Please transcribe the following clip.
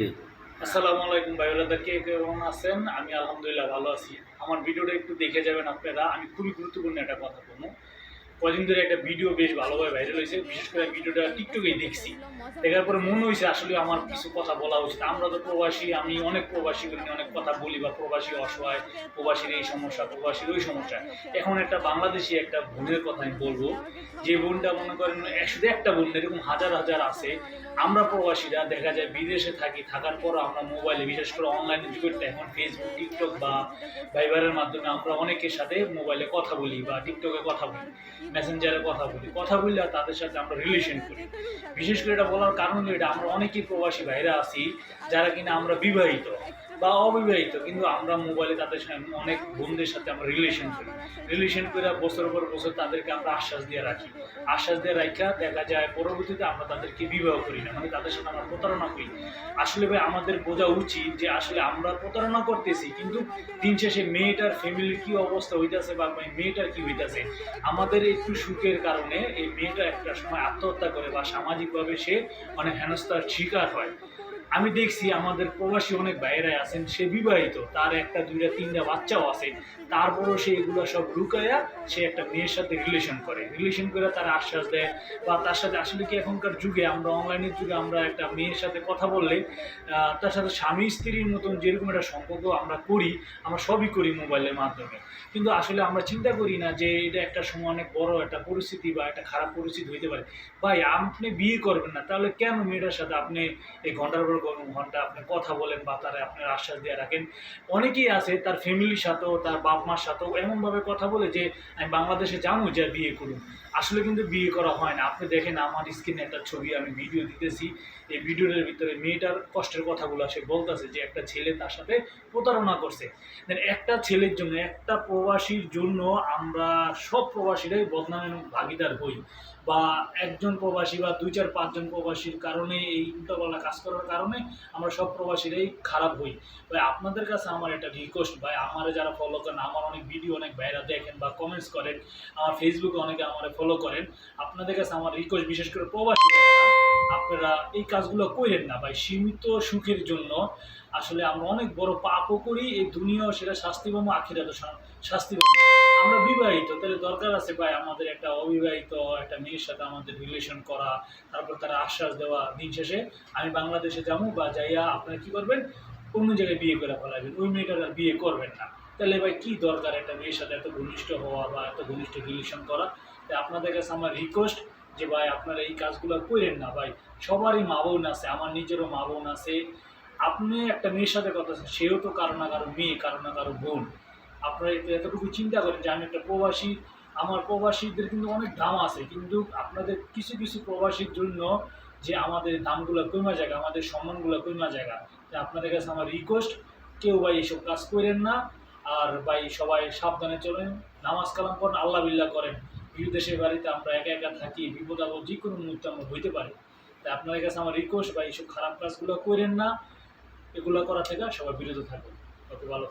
আসসালামু আলাইকুম ভাই ব্রাদার, কে কেমন আছেন? আমি আলহামদুলিল্লাহ ভালো আছি। আমার ভিডিওটা একটু দেখে যাবেন আপনারা। আমি খুবই গুরুত্বপূর্ণ একটা কথা বলবো। কদিন ধরে একটা ভিডিও বেশ ভালোভাবে ভাইরাল হয়েছে, বিশেষ করে ভিডিওটা টিকটকেই দেখছি। দেখার পরে মনে হয়েছে আসলে আমার কিছু কথা বলা উচিত। আমরা তো প্রবাসী, আমি অনেক প্রবাসী নিয়ে অনেক কথা বলি, বা প্রবাসী অসহায়, প্রবাসীর এই সমস্যা, প্রবাসীর ওই সমস্যা। এখন একটা বাংলাদেশি একটা বোনের কথা আমি বলবো, যে বোনটা মনে করেন শুধু একটা বোন, এরকম হাজার হাজার আছে। আমরা প্রবাসীরা দেখা যায় বিদেশে থাকি, থাকার পর আমরা মোবাইলে, বিশেষ করে অনলাইনে যুগের এখন ফেসবুক, টিকটক বা ভাইবারের মাধ্যমে আমরা অনেকের সাথে মোবাইলে কথা বলি বা টিকটকে কথা বলি, মেসেঞ্জারে কথা বললে তাদের সাথে আমরা রিলেশন করি। বিশেষ করে এটা বলার কারণ হলো এটা, আমরা অনেকেই প্রবাসী ভাইরা আছি যারা কিনা আমরা বিবাহিত বা অবিবাহিত, কিন্তু আমরা মোবাইলে তাদের সাথে অনেক বন্ধুদের সাথে আমরা রিলেশন করে বছর পর বছর তাদেরকে আমরা আশ্বাস দিয়ে রাখি। আশ্বাস দিয়ে রাখা দেখা যায় পরবর্তীতে আমরা তাদেরকে বিবাহ করি না, মানে তাদের সাথে আমরা প্রতারণা করি। আসলে ভাই আমাদের বোঝা উচিত যে আসলে আমরা প্রতারণা করতেছি, কিন্তু দিন শেষে মেয়েটার ফ্যামিলির কি অবস্থা হইতেছে বা মেয়েটার কি হইতেছে, আমাদের একটু সুখের কারণে এই মেয়েটা একটা সময় আত্মহত্যা করে বা সামাজিকভাবে সে অনেক হেনস্থার শিকার হয়। আমি দেখছি আমাদের প্রবাসী অনেক বাইরে আছেন, সে বিবাহিত, তার একটা দুইটা তিনটা বাচ্চাও আছে, তারপরও সে এগুলো সব লুকাইয়া সে একটা মেয়ের সাথে রিলেশন করে তার আশ্বাস দেয়। বা তার সাথে আসলে কি এখনকার যুগে, আমরা অনলাইনের যুগে আমরা একটা মেয়ের সাথে কথা বললে তার সাথে স্বামী স্ত্রীর মতন যেরকম একটা সম্পর্ক আমরা করি, আমরা সবই করি মোবাইলের মাধ্যমে। কিন্তু আসলে আমরা চিন্তা করি না যে এটা একটা সময় অনেক বড় একটা পরিস্থিতি বা একটা খারাপ পরিস্থিতি হইতে পারে। ভাই আপনি বিয়ে করবেন না, তাহলে কেন মেয়েটার সাথে আপনি এই ঘন্টার পর ঘন্টা আপনি কথা বলেন বা তারা আপনার আশ্বাস দিয়ে রাখেন? অনেকেই আছে তার ফ্যামিলির সাথেও, তার বাপ মার সাথেও এমনভাবে কথা বলে যে আমি বাংলাদেশে যাবো, যে বিয়ে করুন। আসলে কিন্তু বিয়ে করা হয় না। আপনি দেখেন আমার স্ক্রিনে একটা ছবি, আমি ভিডিও দিতেছি, এই ভিডিওটার ভিতরে মেয়েটার কষ্টের কথাগুলো সে বলতেছে যে একটা ছেলে তার সাথে প্রতারণা করছে। দেন একটা ছেলের জন্য, একটা প্রবাসীর জন্য আমরা সব প্রবাসীরাই বদনামের ভাগিদার হই, বা একজন প্রবাসী বা দুই চার পাঁচজন প্রবাসীর কারণে, এই উল্টাপাল্টা কাজ করার কারণে আমরা সব প্রবাসীরাই খারাপ হই। ভাই আপনাদের কাছে আমার একটা রিকোয়েস্ট, ভাই আমার যারা ফলো করেন, আমার অনেক ভিডিও অনেক ভাইরা দেখেন বা কমেন্টস করেন, আমার ফেসবুকে অনেকে আমার ফলো করেন, আপনাদের কাছে আমার রিকোয়েস্ট, বিশেষ করে প্রবাসী ভাইরা, আপনারা এই কাজগুলো করেন না ভাই। সীমিত সুখের জন্য আসলে আমরা অনেক বড় পাপও করি, এই দুনিয়াও সেটা শাস্তি পাবো, আখিরাতেও শাস্তি পাবো। আমরা বিবাহিত, তাহলে দরকার আছে ভাই আমাদের একটা অবিবাহিত একটা মেয়ের সাথে আমাদের রিলেশন করা, তারপর তারা আশ্বাস দেওয়া, দিন শেষে আমি বাংলাদেশে যাবো বা যাইয়া আপনারা কি করবেন, অন্য জায়গায় বিয়ে করে ফেলাবেন, ওই মেয়েটার আর বিয়ে করবেন না। তাহলে ভাই কি দরকার একটা মেয়ের সাথে এত ঘনিষ্ঠ হওয়া বা এত ঘনিষ্ঠ রিলেশন করা? তাই আপনাদের কাছে আমার রিকোয়েস্ট যে ভাই আপনারা এই কাজগুলো করেন না ভাই। সবারই মা বোন আছে, আমার নিজেরও মা বোন আছে। আপনি একটা মেয়ের সাথে কথা আছেন, সেও তো কারো না কারো মেয়ে, কারো না কারো বোন। আপনারা এতটুকু চিন্তা করেন যে আমি একটা প্রবাসী, আমার প্রবাসীদের কিন্তু অনেক দাম আছে, কিন্তু আপনাদের কিছু কিছু প্রবাসীর জন্য যে আমাদের দামগুলো কমা জায়গা, আমাদের সম্মানগুলো কমা জায়গা। তাই আপনাদের কাছে আমার রিকোয়েস্ট, কেউ ভাই এইসব কাজ করেন না। আর ভাই সবাই সাবধানে চলেন, নামাজ কালাম করেন, আল্লাহ বিল্লাহ করেন। বিদেশের বাড়িতে আমরা একা একা থাকি, বিপদ আপদ যে কোনো মুহূর্তে আমরা হইতে পারি। তাই আপনাদের কাছে আমার রিকোয়েস্ট, ভাই এইসব খারাপ কাজগুলো করেন না, এগুলো করা থেকে সবাই বিরত থাকুন। ওকে, ভালো।